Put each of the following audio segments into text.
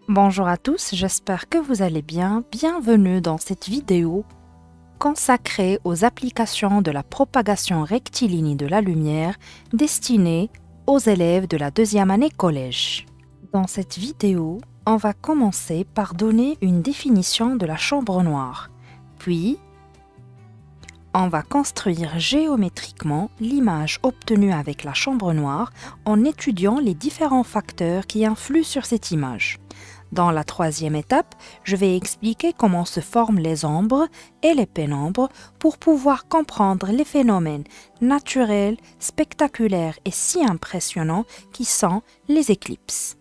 Bonjour à tous, j'espère que vous allez bien. Bienvenue dans cette vidéo consacrée aux applications de la propagation rectiligne de la lumière destinée aux élèves de la deuxième année collège. Dans cette vidéo, on va commencer par donner une définition de la chambre noire, puis on va construire géométriquement l'image obtenue avec la chambre noire en étudiant les différents facteurs qui influent sur cette image. Dans la troisième étape, je vais expliquer comment se forment les ombres et les pénombres pour pouvoir comprendre les phénomènes naturels, spectaculaires et si impressionnants qui sont les éclipses.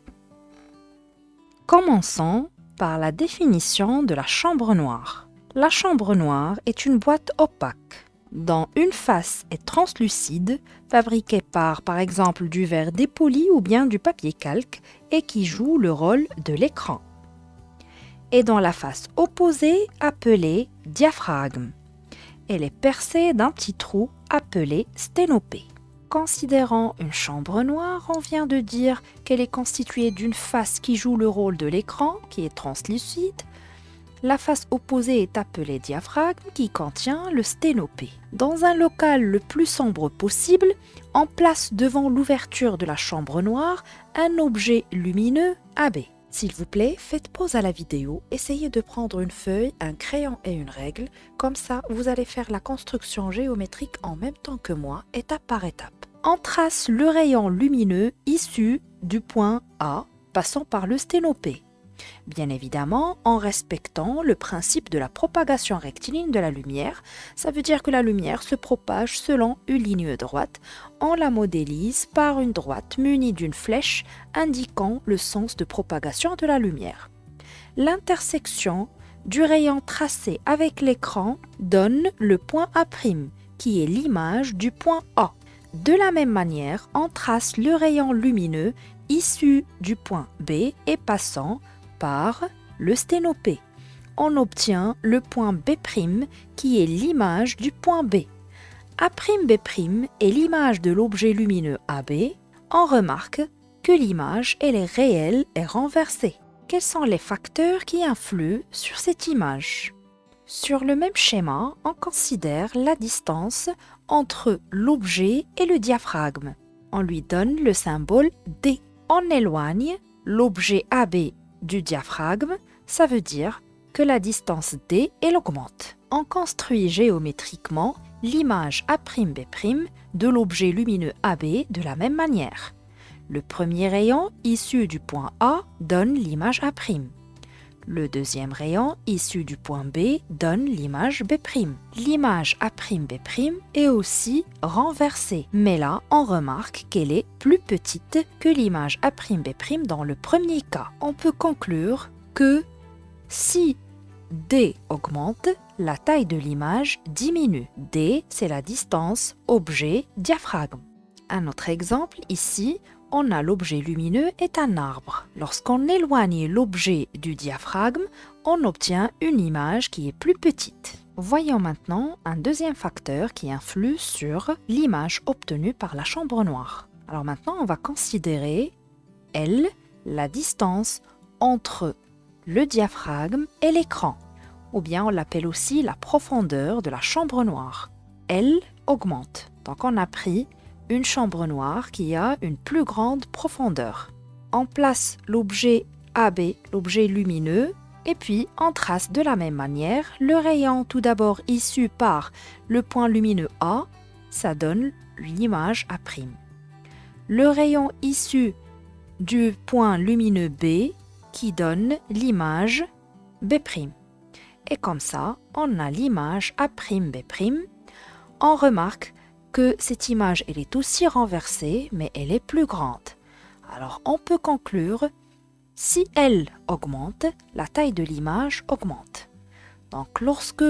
Commençons par la définition de la chambre noire. La chambre noire est une boîte opaque dont une face est translucide, fabriquée par exemple du verre dépoli ou bien du papier calque et qui joue le rôle de l'écran. Et dans la face opposée, appelée diaphragme. Elle est percée d'un petit trou appelé sténopée. Considérant une chambre noire, on vient de dire qu'elle est constituée d'une face qui joue le rôle de l'écran, qui est translucide. La face opposée est appelée diaphragme qui contient le sténopée. Dans un local le plus sombre possible, on place devant l'ouverture de la chambre noire un objet lumineux AB. S'il vous plaît, faites pause à la vidéo, essayez de prendre une feuille, un crayon et une règle. Comme ça, vous allez faire la construction géométrique en même temps que moi, étape par étape. On trace le rayon lumineux issu du point A, passant par le sténopée. Bien évidemment, en respectant le principe de la propagation rectiligne de la lumière, ça veut dire que la lumière se propage selon une ligne droite. On la modélise par une droite munie d'une flèche indiquant le sens de propagation de la lumière. L'intersection du rayon tracé avec l'écran donne le point A', qui est l'image du point A. De la même manière, on trace le rayon lumineux issu du point B et passant par le sténopée. On obtient le point B' qui est l'image du point B. A'B' est l'image de l'objet lumineux AB. On remarque que l'image elle est réelle et renversée. Quels sont les facteurs qui influent sur cette image? Sur le même schéma, on considère la distance entre l'objet et le diaphragme. On lui donne le symbole D. On éloigne l'objet AB du diaphragme, ça veut dire que la distance D, elle augmente. On construit géométriquement l'image A'B' de l'objet lumineux AB de la même manière. Le premier rayon issu du point A donne l'image A'. Le deuxième rayon issu du point B donne l'image B'. L'image A'B' est aussi renversée, mais là on remarque qu'elle est plus petite que l'image A'B' dans le premier cas. On peut conclure que si D augmente, la taille de l'image diminue. D, c'est la distance objet-diaphragme. Un autre exemple ici, on a l'objet lumineux est un arbre. Lorsqu'on éloigne l'objet du diaphragme, on obtient une image qui est plus petite. Voyons maintenant un deuxième facteur qui influe sur l'image obtenue par la chambre noire. Alors maintenant, on va considérer L, la distance entre le diaphragme et l'écran, ou bien on l'appelle aussi la profondeur de la chambre noire. L augmente, donc on a pris une chambre noire qui a une plus grande profondeur. On place l'objet AB, l'objet lumineux, et puis on trace de la même manière le rayon tout d'abord issu par le point lumineux A, ça donne l'image A'. Le rayon issu du point lumineux B qui donne l'image B'. Et comme ça, on a l'image A'B'. On remarque que cette image elle est aussi renversée, mais elle est plus grande. Alors on peut conclure, si elle augmente, la taille de l'image augmente. Donc lorsque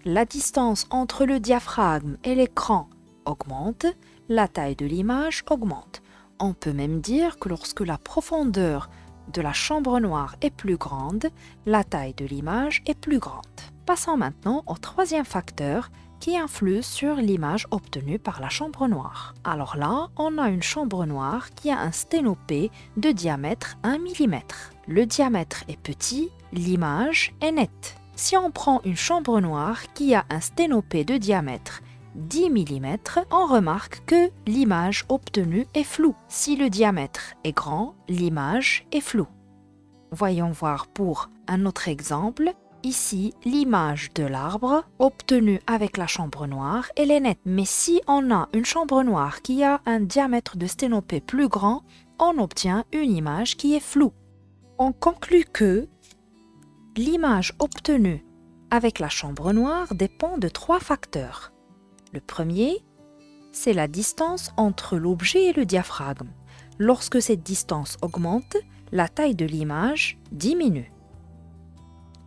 la distance entre le diaphragme et l'écran augmente, la taille de l'image augmente. On peut même dire que lorsque la profondeur de la chambre noire est plus grande, la taille de l'image est plus grande. Passons maintenant au troisième facteur qui influe sur l'image obtenue par la chambre noire. Alors là, on a une chambre noire qui a un sténopée de diamètre 1 mm. le diamètre est petit, l'image est nette. Si on prend une chambre noire qui a un sténopé de diamètre 10 mm, on remarque que l'image obtenue est floue. Si le diamètre est grand, l'image est floue. Voyons voir pour un autre exemple. Ici, l'image de l'arbre obtenue avec la chambre noire, elle est nette. Mais si on a une chambre noire qui a un diamètre de sténopé plus grand, on obtient une image qui est floue. On conclut que l'image obtenue avec la chambre noire dépend de 3 facteurs. Le premier, c'est la distance entre l'objet et le diaphragme. Lorsque cette distance augmente, la taille de l'image diminue.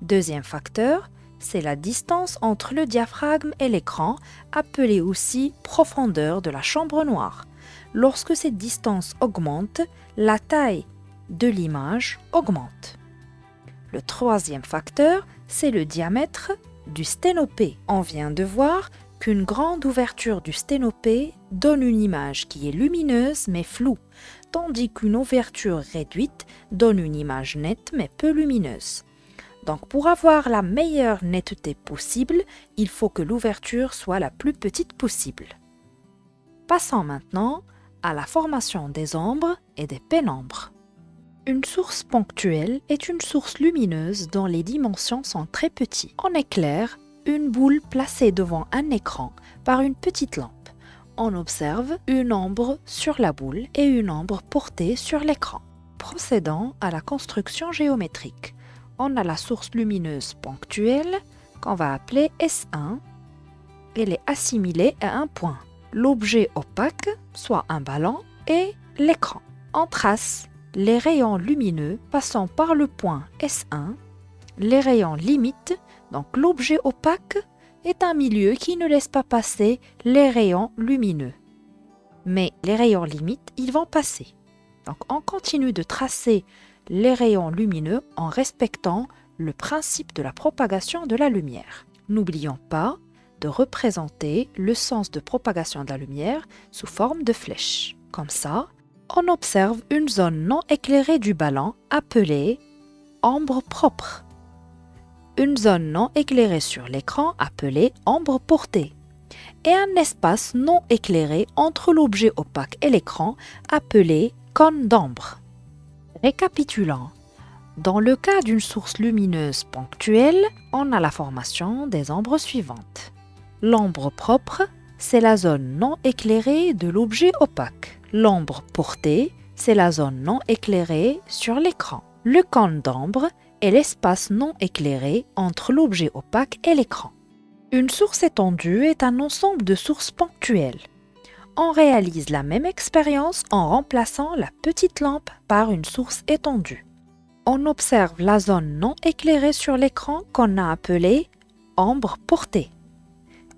Deuxième facteur, c'est la distance entre le diaphragme et l'écran, appelée aussi profondeur de la chambre noire. Lorsque cette distance augmente, la taille de l'image augmente. Le troisième facteur, c'est le diamètre du sténopé. On vient de voir qu'une grande ouverture du sténopé donne une image qui est lumineuse mais floue, tandis qu'une ouverture réduite donne une image nette mais peu lumineuse. Donc pour avoir la meilleure netteté possible, il faut que l'ouverture soit la plus petite possible. Passons maintenant à la formation des ombres et des pénombres. Une source ponctuelle est une source lumineuse dont les dimensions sont très petites. En éclair, une boule placée devant un écran par une petite lampe. On observe une ombre sur la boule et une ombre portée sur l'écran. Procédons à la construction géométrique. On a la source lumineuse ponctuelle qu'on va appeler S1. Elle est assimilée à un point. L'objet opaque, soit un ballon, et l'écran. On trace les rayons lumineux passant par le point S1. Les rayons limites, donc l'objet opaque, est un milieu qui ne laisse pas passer les rayons lumineux. Mais les rayons limites, ils vont passer. Donc on continue de tracer les rayons lumineux en respectant le principe de la propagation de la lumière. N'oublions pas de représenter le sens de propagation de la lumière sous forme de flèche. Comme ça, on observe une zone non éclairée du ballon appelée ombre propre. Une zone non éclairée sur l'écran appelée ombre portée. Et un espace non éclairé entre l'objet opaque et l'écran appelé cône d'ombre. Récapitulons. Dans le cas d'une source lumineuse ponctuelle, on a la formation des ombres suivantes. L'ombre propre, c'est la zone non éclairée de l'objet opaque. L'ombre portée, c'est la zone non éclairée sur l'écran. Le cône d'ombre est l'espace non éclairé entre l'objet opaque et l'écran. Une source étendue est un ensemble de sources ponctuelles. On réalise la même expérience en remplaçant la petite lampe par une source étendue. On observe la zone non éclairée sur l'écran qu'on a appelée ombre portée,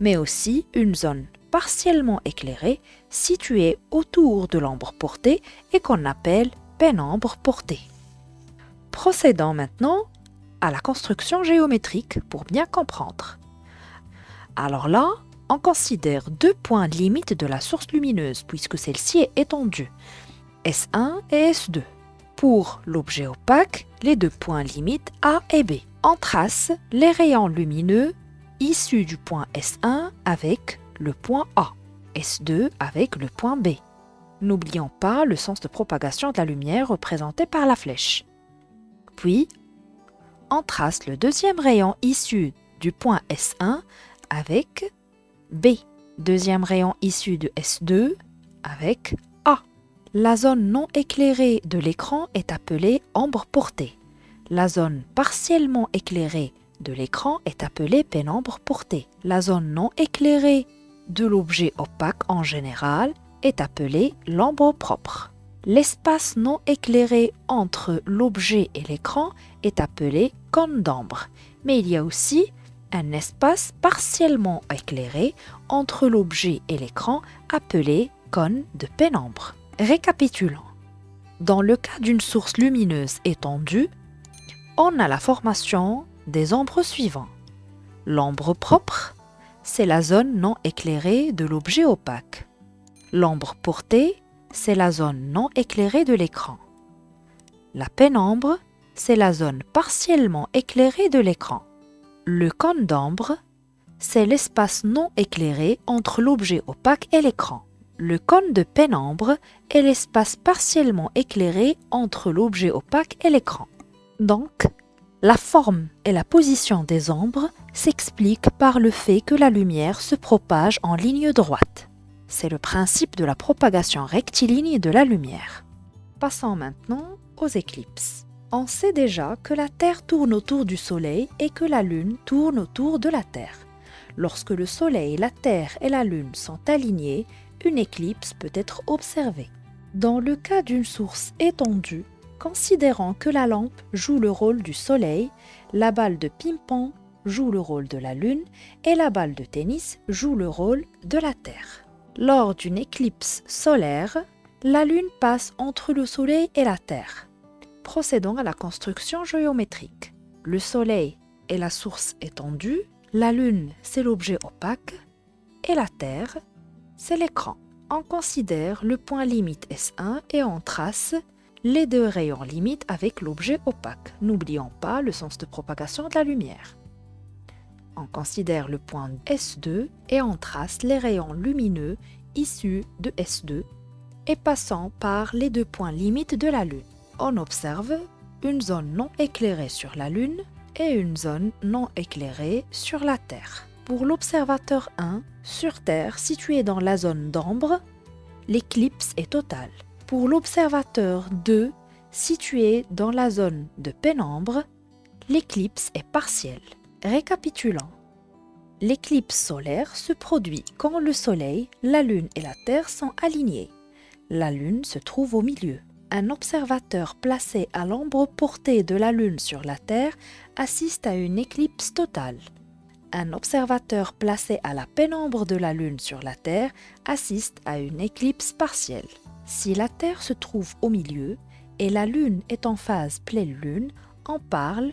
mais aussi une zone partiellement éclairée située autour de l'ombre portée et qu'on appelle pénombre portée. Procédons maintenant à la construction géométrique pour bien comprendre. Alors là, on considère 2 points limites de la source lumineuse puisque celle-ci est étendue, S1 et S2. Pour l'objet opaque, les 2 points limites A et B. On trace les rayons lumineux issus du point S1 avec le point A, S2 avec le point B. N'oublions pas le sens de propagation de la lumière représenté par la flèche. Puis, on trace le deuxième rayon issu du point S1 avec B. Deuxième rayon issu de S2 avec A. La zone non éclairée de l'écran est appelée ombre portée. La zone partiellement éclairée de l'écran est appelée pénombre portée. La zone non éclairée de l'objet opaque en général est appelée l'ombre propre. L'espace non éclairé entre l'objet et l'écran est appelé cône d'ombre. Mais il y a aussi un espace partiellement éclairé entre l'objet et l'écran appelé cône de pénombre. Récapitulons. Dans le cas d'une source lumineuse étendue, on a la formation des ombres suivants. L'ombre propre, c'est la zone non éclairée de l'objet opaque. L'ombre portée, c'est la zone non éclairée de l'écran. La pénombre, c'est la zone partiellement éclairée de l'écran. Le cône d'ombre, c'est l'espace non éclairé entre l'objet opaque et l'écran. Le cône de pénombre est l'espace partiellement éclairé entre l'objet opaque et l'écran. Donc, la forme et la position des ombres s'expliquent par le fait que la lumière se propage en ligne droite. C'est le principe de la propagation rectiligne de la lumière. Passons maintenant aux éclipses. On sait déjà que la Terre tourne autour du Soleil et que la Lune tourne autour de la Terre. Lorsque le Soleil, la Terre et la Lune sont alignés, une éclipse peut être observée. Dans le cas d'une source étendue, considérant que la lampe joue le rôle du Soleil, la balle de ping-pong joue le rôle de la Lune et la balle de tennis joue le rôle de la Terre. Lors d'une éclipse solaire, la Lune passe entre le Soleil et la Terre. Procédons à la construction géométrique. Le Soleil est la source étendue, la Lune c'est l'objet opaque et la Terre c'est l'écran. On considère le point limite S1 et on trace les deux rayons limites avec l'objet opaque. N'oublions pas le sens de propagation de la lumière. On considère le point S2 et on trace les rayons lumineux issus de S2 et passant par les deux points limites de la Lune. On observe une zone non éclairée sur la Lune et une zone non éclairée sur la Terre. Pour l'observateur 1, sur Terre, situé dans la zone d'ombre, l'éclipse est totale. Pour l'observateur 2, situé dans la zone de pénombre, l'éclipse est partielle. Récapitulons. L'éclipse solaire se produit quand le Soleil, la Lune et la Terre sont alignés. La Lune se trouve au milieu. Un observateur placé à l'ombre portée de la Lune sur la Terre assiste à une éclipse totale. Un observateur placé à la pénombre de la Lune sur la Terre assiste à une éclipse partielle. Si la Terre se trouve au milieu et la Lune est en phase pleine Lune, on parle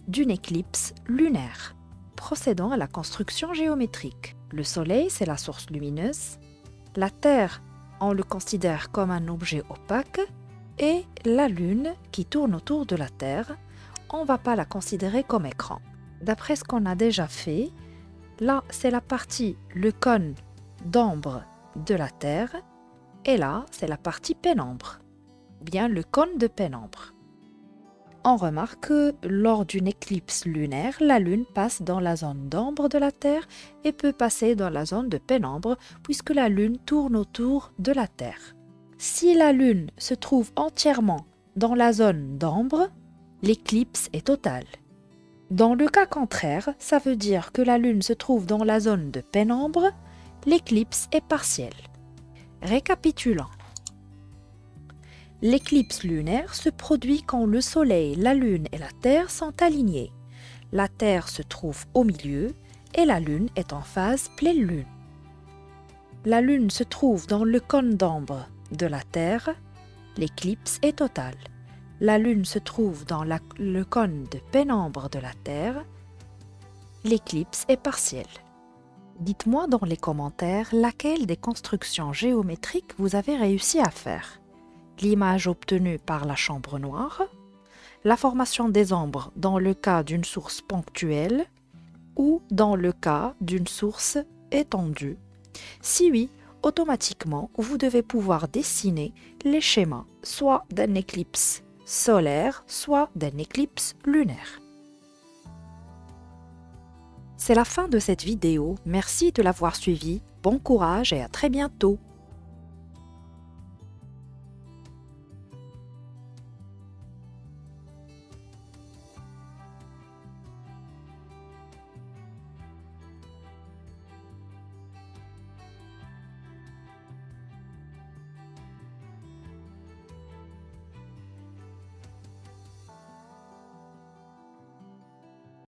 d'une éclipse lunaire. Procédons à la construction géométrique. Le Soleil, c'est la source lumineuse. La Terre, on le considère comme un objet opaque. Et la Lune, qui tourne autour de la Terre, on ne va pas la considérer comme écran. D'après ce qu'on a déjà fait, là, c'est la partie, le cône d'ombre de la Terre, et là, c'est la partie pénombre, ou bien le cône de pénombre. On remarque que lors d'une éclipse lunaire, la Lune passe dans la zone d'ombre de la Terre et peut passer dans la zone de pénombre, puisque la Lune tourne autour de la Terre. Si la Lune se trouve entièrement dans la zone d'ombre, l'éclipse est totale. Dans le cas contraire, ça veut dire que la Lune se trouve dans la zone de pénombre, l'éclipse est partielle. Récapitulons. L'éclipse lunaire se produit quand le Soleil, la Lune et la Terre sont alignés. La Terre se trouve au milieu et la Lune est en phase pleine Lune. La Lune se trouve dans le cône d'ombre de la Terre, l'éclipse est totale. La Lune se trouve dans le cône de pénombre de la Terre, l'éclipse est partielle. Dites-moi dans les commentaires laquelle des constructions géométriques vous avez réussi à faire. L'image obtenue par la chambre noire, la formation des ombres dans le cas d'une source ponctuelle ou dans le cas d'une source étendue. Si oui, automatiquement, vous devez pouvoir dessiner les schémas soit d'une éclipse solaire, soit d'une éclipse lunaire. C'est la fin de cette vidéo. Merci de l'avoir suivi. Bon courage et à très bientôt.